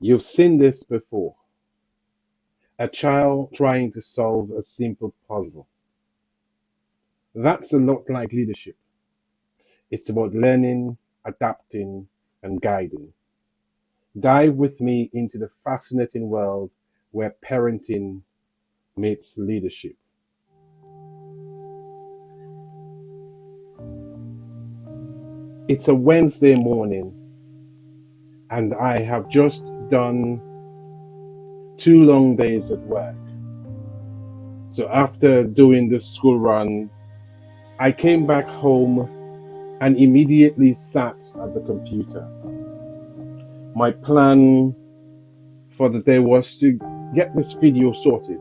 You've seen this before. A child trying to solve a simple puzzle. That's a lot like leadership. It's about learning, adapting, and guiding. Dive with me into the fascinating world where parenting meets leadership. It's a Wednesday morning, and I have just done 2 long days at work. So after doing the school run, I came back home and immediately sat at the computer. My plan for the day was to get this video sorted,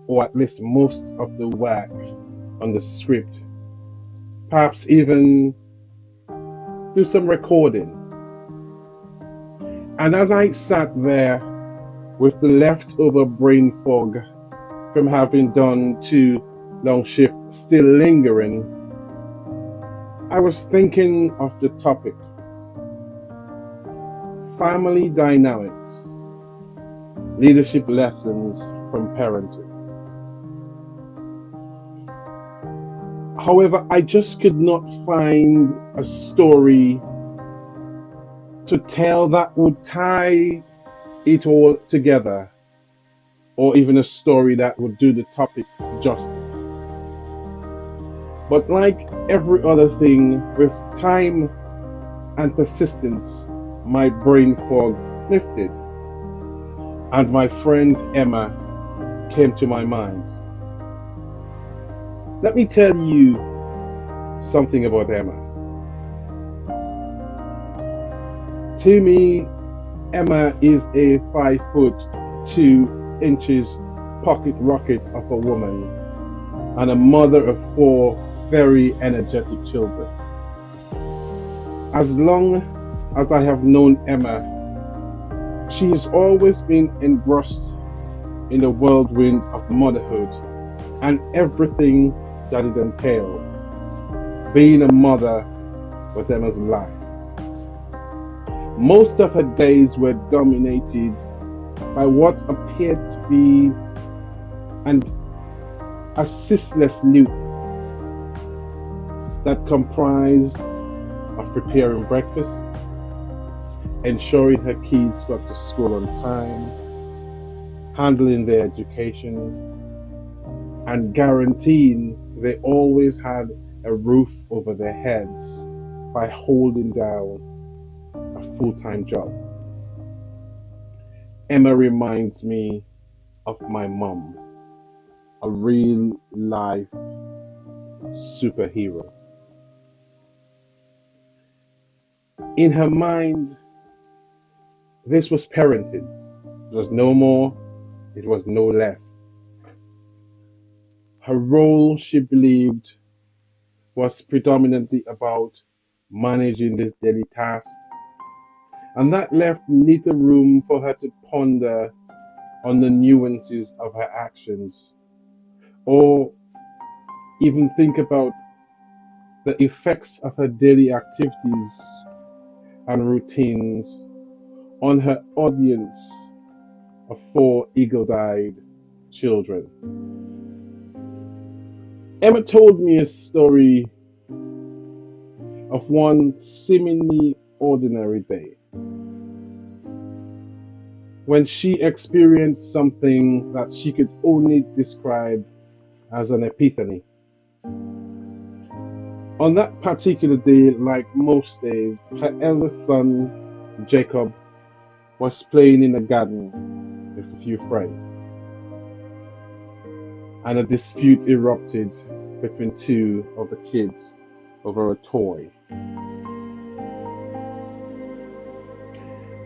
or at least most of the work on the script, perhaps even do some recording. And as I sat there with the leftover brain fog from having done 2 long shifts still lingering, I was thinking of the topic: family dynamics, leadership lessons from parenting. However, I just could not find a story to tell that would tie it all together, or even a story that would do the topic justice. But like every other thing, with time and persistence, my brain fog lifted, and my friend Emma came to my mind. Let me tell you something about Emma. To me, Emma is a 5'2" pocket rocket of a woman and a mother of 4 very energetic children. As long as I have known Emma, she has always been engrossed in the whirlwind of motherhood and everything that it entails. Being a mother was Emma's life. Most of her days were dominated by what appeared to be an a ceaseless loop that comprised of preparing breakfast, ensuring her kids got to school on time, handling their education, and guaranteeing they always had a roof over their heads by holding down a full-time job. Emma reminds me of my mom, a real life superhero. In her mind, this was parenting. It was no more, it was no less. Her role, she believed, was predominantly about managing this daily task, and that left little room for her to ponder on the nuances of her actions, or even think about the effects of her daily activities and routines on her audience of 4 eagle-eyed children. Emma told me a story of one seemingly ordinary day when she experienced something that she could only describe as an epiphany. On that particular day, like most days, her eldest son, Jacob, was playing in the garden with a few friends, and a dispute erupted between 2 of the kids over a toy.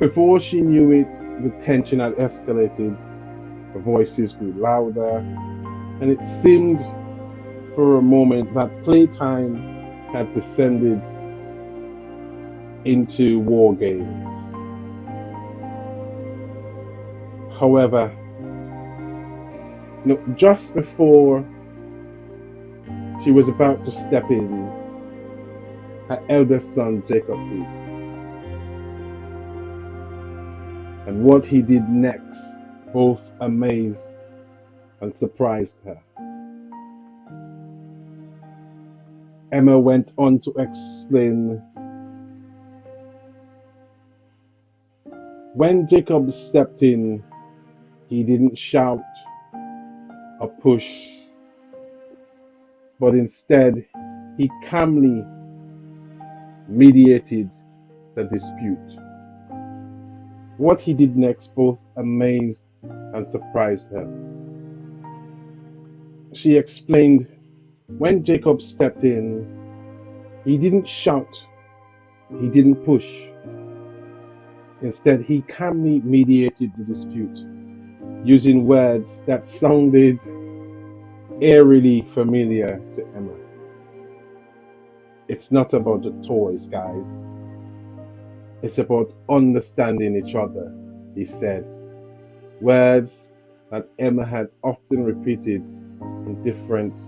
Before she knew it, the tension had escalated, the voices grew louder, and it seemed for a moment that playtime had descended into war games. However, just before she was about to step in, her eldest son Jacob did. and what he did next both amazed and surprised her. Emma went on to explain, when Jacob stepped in, he didn't shout or push, but instead he calmly mediated the dispute. What he did next both amazed and surprised her. She explained, when Jacob stepped in, he didn't shout, he didn't push. Instead, he calmly mediated the dispute, using words that sounded eerily familiar to Emma. It's not about the toys, guys. It's about understanding each other, he said. Words that Emma had often repeated in different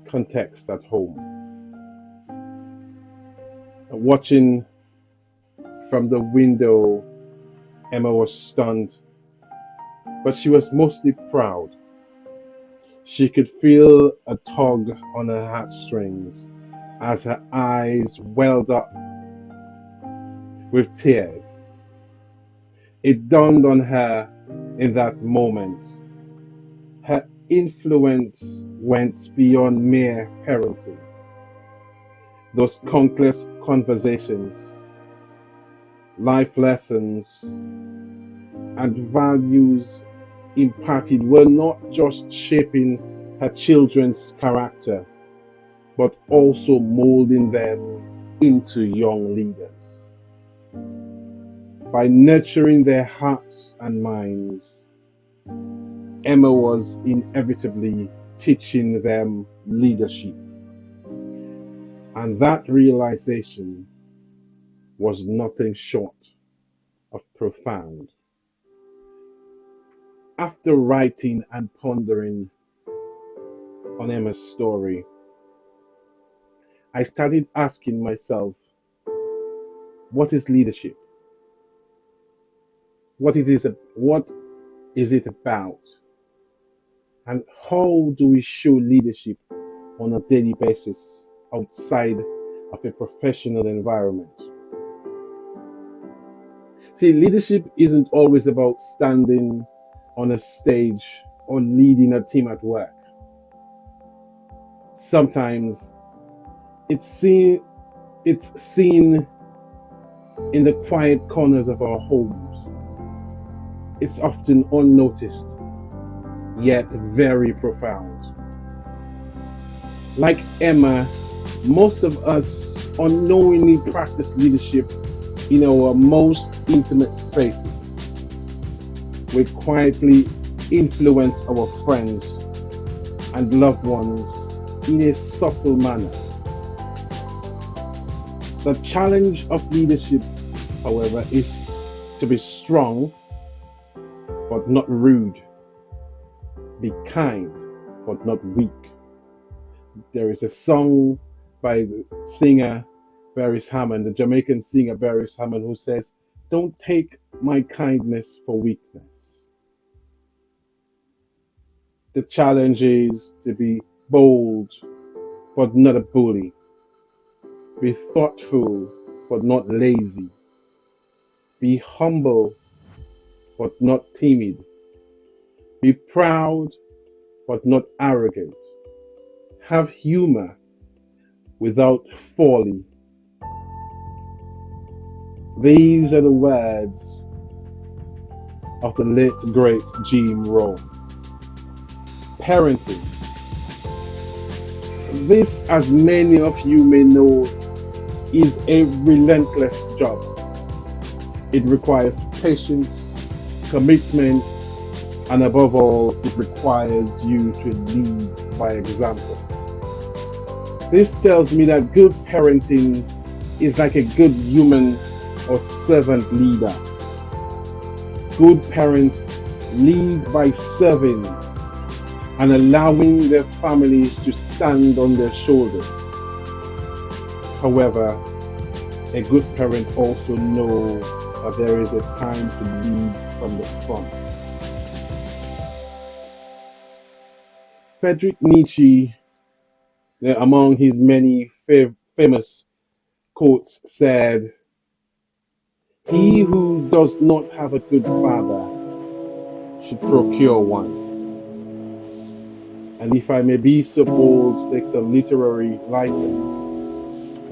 contexts at home. Watching from the window, Emma was stunned, but she was mostly proud. She could feel a tug on her heartstrings as her eyes welled up with tears. It dawned on her in that moment. Her influence went beyond mere parenting. Those countless conversations, life lessons, and values imparted were not just shaping her children's character, but also molding them into young leaders. By nurturing their hearts and minds, Emma was inevitably teaching them leadership. And that realization was nothing short of profound. After writing and pondering on Emma's story, I started asking myself, what is leadership? What is it about? And how do we show leadership on a daily basis outside of a professional environment? See, leadership isn't always about standing on a stage or leading a team at work. Sometimes it's seen in the quiet corners of our homes. It's often unnoticed, yet very profound. Like Emma, most of us unknowingly practice leadership in our most intimate spaces. We quietly influence our friends and loved ones in a subtle manner. The challenge of leadership, however, is to be strong but not rude. Be kind but not weak. There is a song by the singer Beres Hammond, the Jamaican singer Beres Hammond, who says, "Don't take my kindness for weakness." The challenge is to be bold but not a bully. Be thoughtful but not lazy. Be humble but not timid. Be proud but not arrogant. Have humor without folly. These are the words of the late great Jim Rohn. Parenting. This, as many of you may know, is a relentless job. It requires patience, commitment, and above all, it requires you to lead by example. This tells me that good parenting is like a good human or servant leader. Good parents lead by serving and allowing their families to stand on their shoulders. However, a good parent also knows but there is a time to lead from the front. Friedrich Nietzsche, among his many famous quotes, said, "He who does not have a good father should procure one." And if I may be so bold to take some literary license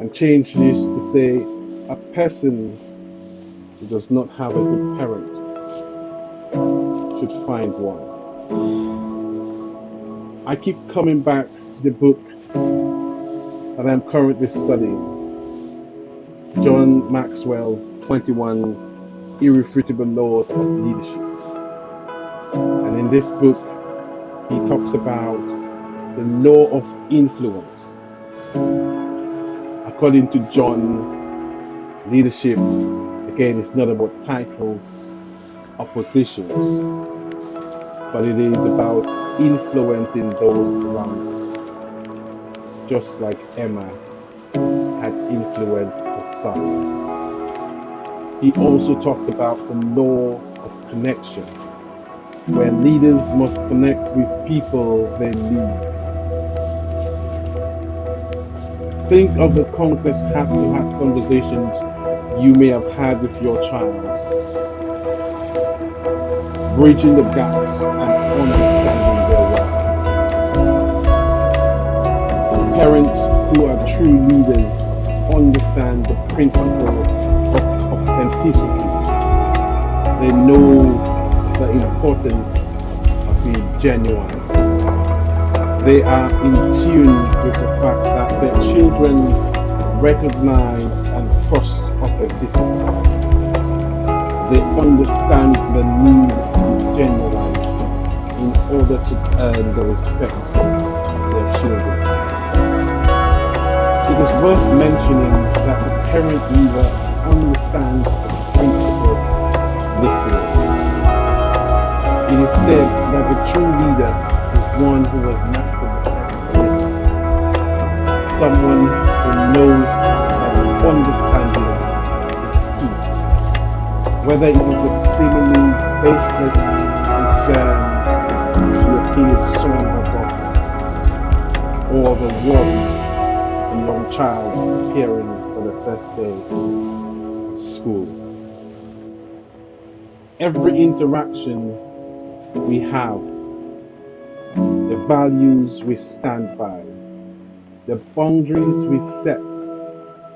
and change this to say, a person who does not have a good parent should find one. I keep coming back to the book that I'm currently studying, John Maxwell's 21 Irrefutable Laws of Leadership. And in this book, he talks about the law of influence. According to John, leadership, again, is not about titles or positions, but it is about influencing those around us, just like Emma had influenced her son. He also talked about the law of connection, where leaders must connect with people they lead. Think of the countless heart-to-heart conversations you may have had with your child, bridging the gaps and understanding their world. Parents who are true leaders understand the principle of authenticity. They know the importance of being genuine. They are in tune with the fact that their children recognize and trust authenticity. They understand the need to be genuine in order to earn the respect of their children. It is worth mentioning that the parent leader understands the principle of listening. It is said that the true leader is one who has mastered the art of listening. Someone who knows that understanding is key. Whether it is the seemingly baseless concern to a teenage son or daughter, or the worry of a young child preparing for the first day at school. Every interaction we have, the values we stand by, the boundaries we set,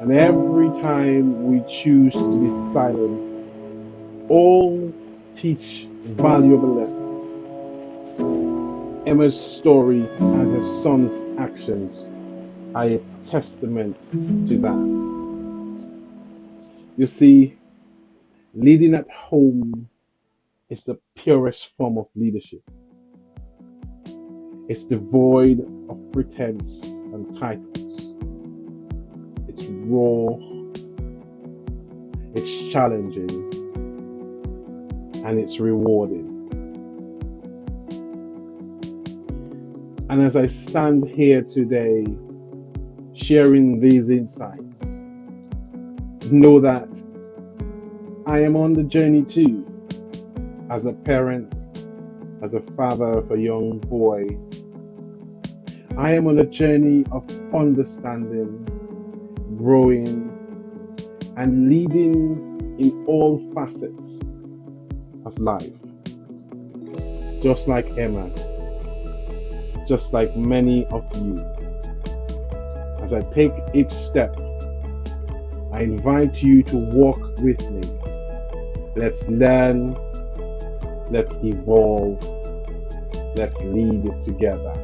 and every time we choose to be silent, all teach valuable lessons. Emma's story and her son's actions are a testament to that. You see, leading at home is the purest form of leadership. It's devoid of pretense and titles. It's raw, it's challenging, and it's rewarding. And as I stand here today sharing these insights, know that I am on the journey too, as a parent, as a father of a young boy. I am on a journey of understanding, growing, and leading in all facets of life. Just like Emma, just like many of you. As I take each step, I invite you to walk with me. Let's learn, let's evolve, let's lead together.